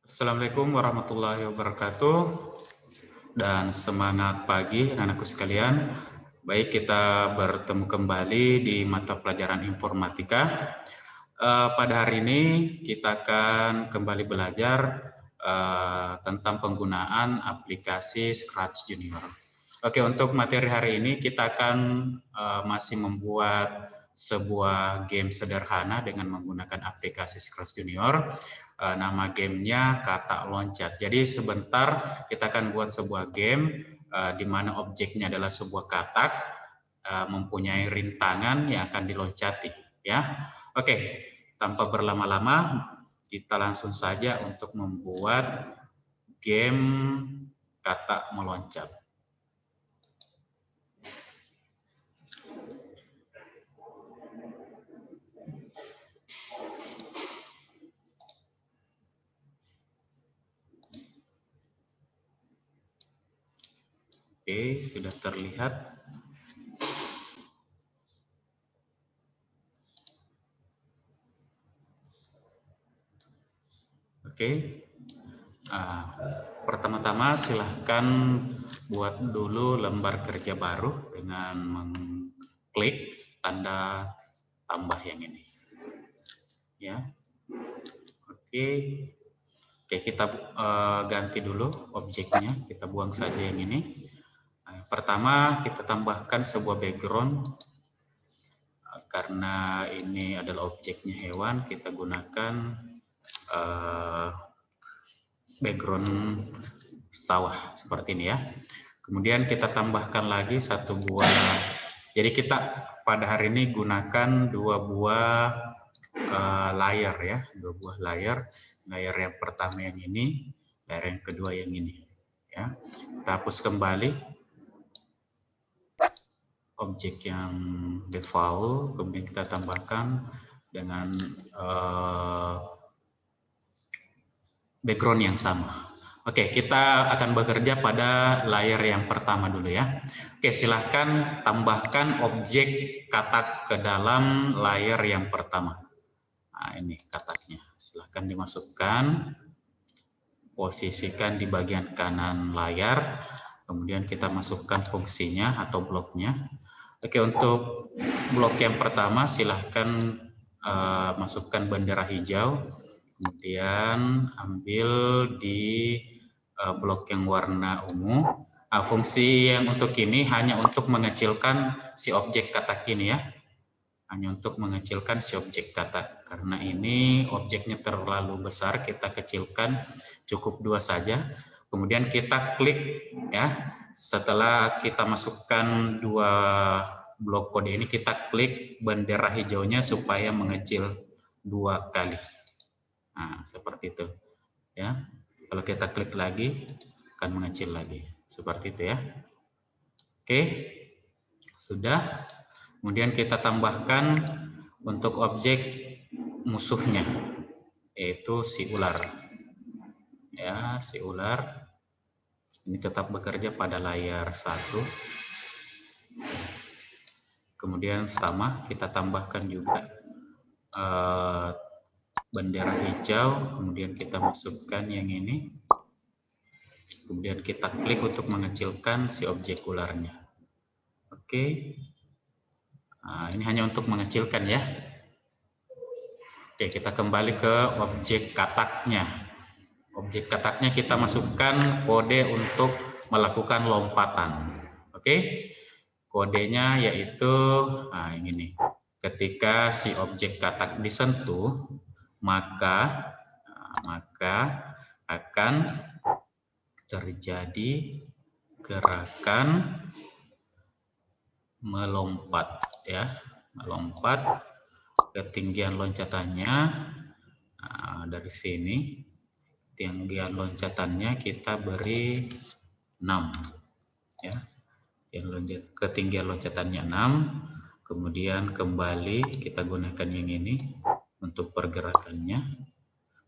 Assalamualaikum warahmatullahi wabarakatuh dan semangat pagi anak-anakku sekalian. Baik, kita bertemu kembali di mata pelajaran informatika. Pada hari ini kita akan kembali belajar tentang penggunaan aplikasi Scratch Junior. Oke, untuk materi hari ini kita akan masih membuat sebuah game sederhana dengan menggunakan aplikasi Scratch Junior. Nama gamenya Kata Loncat. Jadi sebentar kita akan buat sebuah game di mana objeknya adalah sebuah katak mempunyai rintangan yang akan diloncati. Ya, oke. Tanpa berlama-lama kita langsung saja untuk membuat game Kata Meloncat. Oke, sudah terlihat. Oke. Pertama-tama silahkan buat dulu lembar kerja baru dengan mengklik tanda tambah yang ini. Ya. Oke. Oke, kita ganti dulu objeknya. Kita buang saja yang ini. Pertama kita tambahkan sebuah background. Karena ini adalah objeknya hewan, kita gunakan background sawah seperti ini ya. Kemudian kita tambahkan lagi satu buah. Jadi kita pada hari ini gunakan dua buah layar ya, dua buah layar. Layar yang pertama yang ini, layar yang kedua yang ini. Ya, kita hapus kembali objek yang default, kemudian kita tambahkan dengan background yang sama. Oke, kita akan bekerja pada layar yang pertama dulu ya. Oke, silahkan tambahkan objek katak ke dalam layar yang pertama. Nah, ini kataknya. Silahkan dimasukkan, posisikan di bagian kanan layar, kemudian kita masukkan fungsinya atau bloknya. Oke, untuk blok yang pertama silahkan masukkan bendera hijau. Kemudian ambil di blok yang warna ungu. Fungsi yang untuk ini hanya untuk mengecilkan si objek katak ini ya. Hanya untuk mengecilkan si objek katak. Karena ini objeknya terlalu besar, kita kecilkan cukup 2 saja. Kemudian kita klik ya. Setelah kita masukkan 2 blok kode ini, kita klik bendera hijaunya supaya mengecil 2 kali. Nah, seperti itu ya. Kalau kita klik lagi akan mengecil lagi seperti itu ya. Oke, sudah. Kemudian kita tambahkan untuk objek musuhnya, yaitu si ular ya. Si ular ini tetap bekerja pada layar 1. Kemudian sama kita tambahkan juga bendera hijau, kemudian kita masukkan yang ini, kemudian kita klik untuk mengecilkan si objek ularnya. Oke, nah, ini hanya untuk mengecilkan ya. Oke, kita kembali ke objek kataknya. Objek kataknya kita masukkan kode untuk melakukan lompatan. Oke, kodenya yaitu nah ini nih. Ketika si objek katak disentuh, maka akan terjadi gerakan melompat ya, melompat. Ketinggian loncatannya dari sini, ketinggian loncatannya kita beri 6 ya. Ketinggian loncatannya 6. Kemudian kembali kita gunakan yang ini untuk pergerakannya.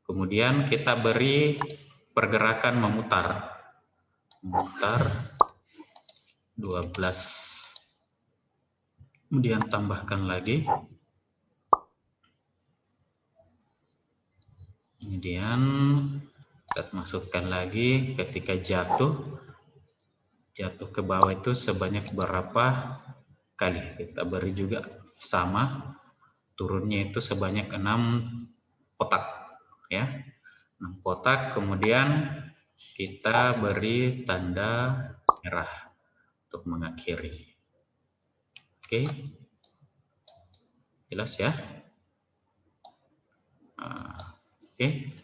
Kemudian kita beri pergerakan memutar 12. Kemudian tambahkan lagi. Kemudian Kita masukkan lagi ketika jatuh ke bawah itu sebanyak berapa kali. Kita beri juga sama, turunnya itu sebanyak 6 kotak ya. 6 kotak, kemudian kita beri tanda merah untuk mengakhiri. Oke. Jelas ya? Oke.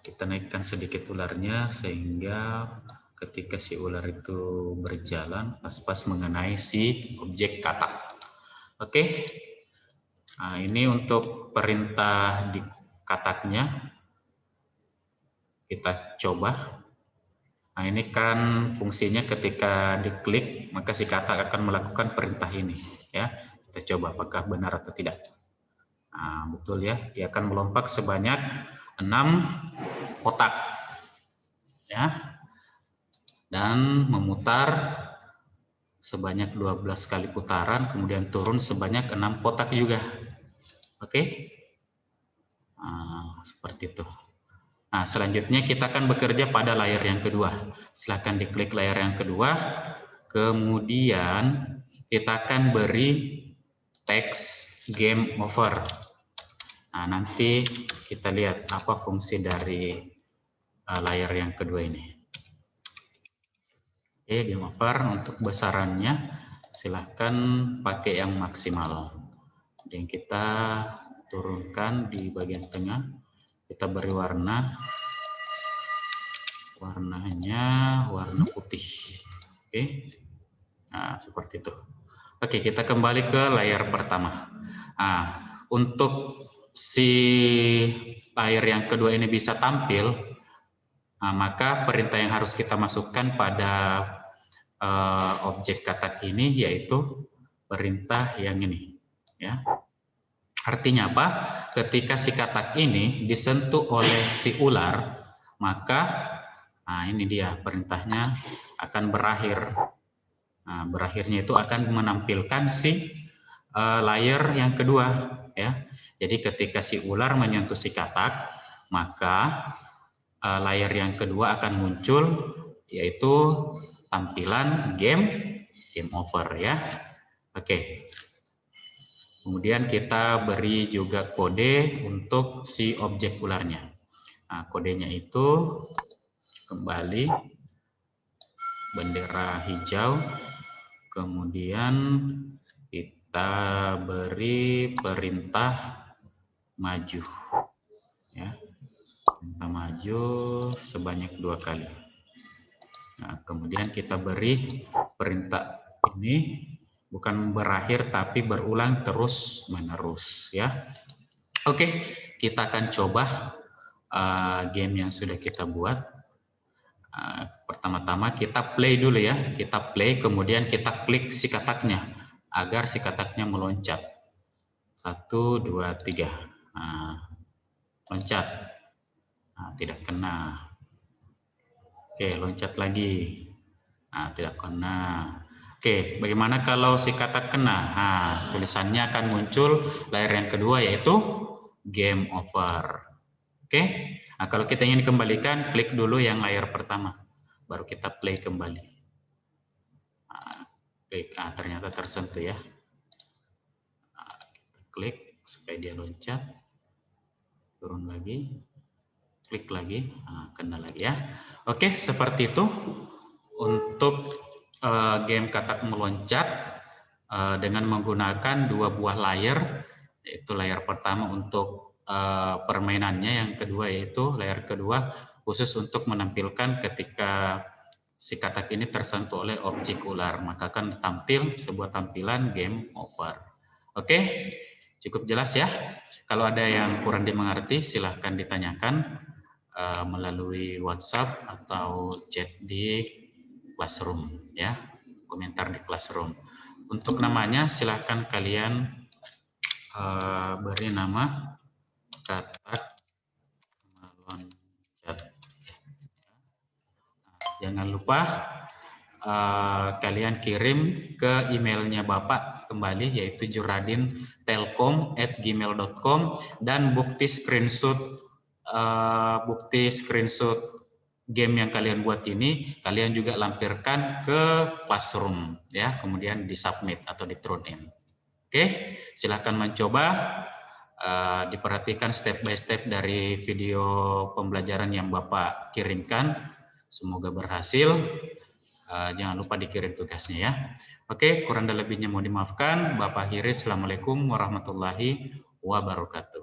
Kita naikkan sedikit ularnya sehingga ketika si ular itu berjalan pas-pas mengenai si objek katak. Oke. Nah, ini untuk perintah di kataknya. Kita coba. Nah, ini kan fungsinya ketika diklik maka si katak akan melakukan perintah ini ya. Kita coba apakah benar atau tidak. Nah, betul ya, dia akan melompat sebanyak 6 kotak ya, dan memutar sebanyak 12 kali putaran, kemudian turun sebanyak 6 kotak juga. Oke. Nah, seperti itu. Nah, selanjutnya kita akan bekerja pada layar yang kedua. Silahkan diklik layar yang kedua, kemudian kita akan beri teks game over. Nah, nanti kita lihat apa fungsi dari layar yang kedua ini. Oke, game over. Untuk besarannya silahkan pakai yang maksimal. Dan kita turunkan di bagian tengah. Kita beri warnanya warna putih. Oke. Nah, seperti itu. Oke, kita kembali ke layar pertama. Nah, untuk si layar yang kedua ini bisa tampil, nah, maka perintah yang harus kita masukkan pada objek katak ini yaitu perintah yang ini. Ya. Artinya apa? Ketika si katak ini disentuh oleh si ular, maka nah ini dia perintahnya akan berakhir. Nah, berakhirnya itu akan menampilkan si layar yang kedua ya. Jadi ketika si ular menyentuh si katak, maka layar yang kedua akan muncul yaitu tampilan game over ya. Oke. Kemudian kita beri juga kode untuk si objek ularnya. Nah, kodenya itu kembali bendera hijau, kemudian kita beri perintah maju ya. Perintah maju sebanyak 2 kali. Nah, kemudian kita beri perintah ini bukan berakhir tapi berulang terus menerus ya. Oke, kita akan coba game yang sudah kita buat. Pertama-tama kita play dulu ya. Kita play kemudian kita klik si kataknya agar si kataknya meloncat. 1, 2, 3. Nah, loncat. Nah, tidak kena. Oke, loncat lagi. Nah, tidak kena. Oke, bagaimana kalau si katak kena? Nah, tulisannya akan muncul layar yang kedua yaitu game over. Oke, nah, kalau kita ingin kembalikan, klik dulu yang layar pertama. Baru kita play kembali. Nah, klik, ternyata tersentuh ya. Nah, kita klik supaya dia loncat. Turun lagi. Klik lagi, nah, kena lagi ya. Oke, seperti itu untuk game katak meloncat dengan menggunakan 2 buah layar, yaitu layar pertama untuk permainannya, yang kedua yaitu layar kedua khusus untuk menampilkan ketika si katak ini tersentuh oleh objek ular, maka akan tampil sebuah tampilan game over. Oke, cukup jelas ya. Kalau ada yang kurang dimengerti silahkan ditanyakan melalui WhatsApp atau chat di Classroom ya, komentar di Classroom. Untuk namanya silahkan kalian beri nama katak meloncat. Jangan lupa kalian kirim ke emailnya Bapak kembali yaitu juradintelkom@gmail.com dan bukti screenshot bukti screenshot game yang kalian buat ini, kalian juga lampirkan ke Classroom ya, kemudian disubmit atau di-turn in. Oke, silakan mencoba. Diperhatikan step by step dari video pembelajaran yang Bapak kirimkan. Semoga berhasil. Jangan lupa dikirim tugasnya ya. Oke, kurang dan lebihnya mohon dimaafkan. Bapak akhiri, Assalamualaikum warahmatullahi wabarakatuh.